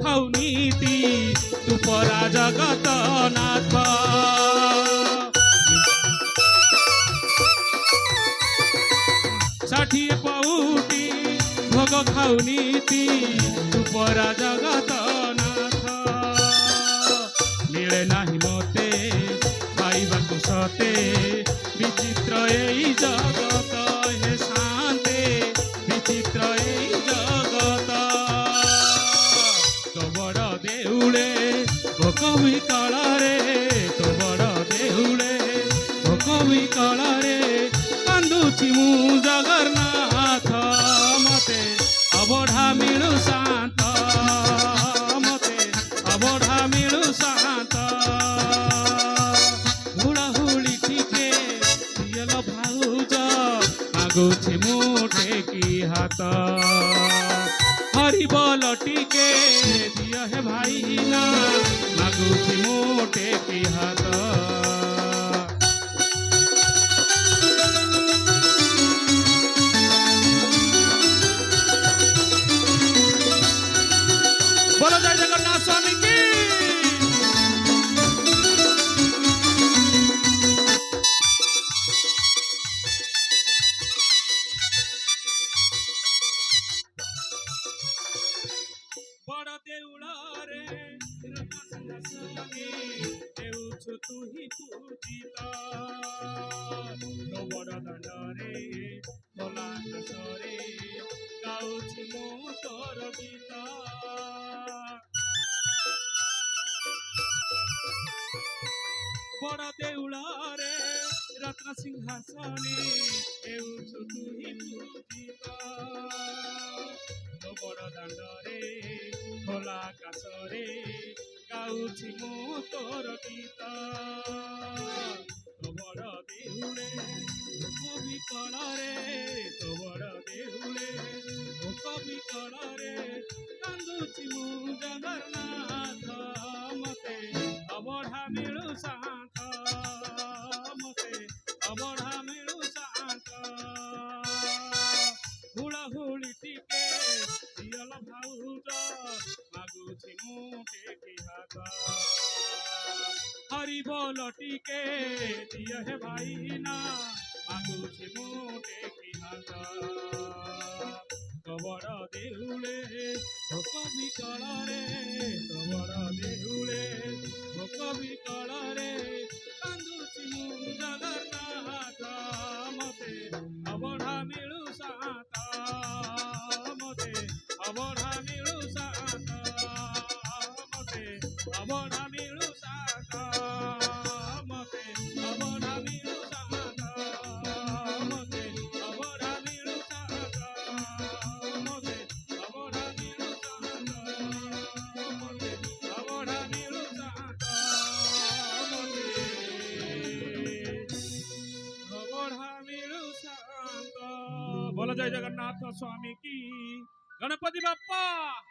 ଖାଉ ନୀତି ତୁ ପରା ଜଗତ ନାଥ। ଷାଠିଏ ପଉଟି ଭୋଗ ଖାଉ ନୀତି ତୁ ପରା ଜଗତ ନାଥ। ମିଳେ ନାହିଁ ମତେ ଖାଇବାକୁ ସତେ ବିଚିତ୍ର ଏଇ ଜଗତ ହେ ଶାନ୍ତେ ବିଚିତ୍ର ଏଇ ଜଗତ। ତୋ ବଡ଼ ଦେଉଳେ ଭୋକ ବିକଳରେ ତୋ ବଡ଼ ଦେଉଳେ ଭୋକ ବିକଳରେ କାନ୍ଦୁଛି ମୁଁ ଜଗନ୍ନାଥ। ମତେ ଅବଢା ମିଳୁ ଶାନ୍ତ ମତେ ଅବଢା ମିଳୁ ଶାନ୍ତ। ହୁଳହୁଳି ଟିକେ ଦିଅଲ ଭାଉଜ ମାଗୁଛି ମୁଁ ଟେକି ହାତ। ହରିବୋଲ ଟିକେ ଦିଅ ହେ ଭାଇନା ମାଗୁଛି ମୁଁ ଟେକି ହାତ। बोलो जय जगन्नाथ स्वामी की। बड़ देउଳରେ देउछु तू ही पूजित तो बड़ दांडरे भोला आकाशरे गाउछि मु तोर गीत। बड़ देउଳରେ रत्न सिंहासने देउछु तू ही पूजित तो बड़ दांडरे भोला आकाशरे गाउछि मु तोर गीत। तो बड़ देउळे भोक बिकଳରେ तो बड़ देउळे भोक बिकଳରେ कांदुछि मु जगन्नाथ। मते अबढ़ा मिळू शांत मते अबढ़ा मिळू शांत। हुळहुळी टिके दियल भाउज मागुछि मु टेकी हात। हरिबोल टिके दिय हे भाइना मागुछि मु टेकी हात। तो बड़ देउळे भोक बिकଳରେ तो बड़ देउळे भोक बिकଳରେ कांदुछि मु जगन्नाथ। मते अबढ़ा मिळू शांत मते अबढ़ा मिळू शांत मते अबढ़ा मिळू शांत मते अबढ़ा मिळू शांत मते अबढ़ा मिळू शांत मते अबढ़ा मिळू शांत मते अबढ़ा मिळू शांत मते अबढ़ा मिळू शांत। बोलो जय जगन्नाथ स्वामी की। गणपति बाप्पा।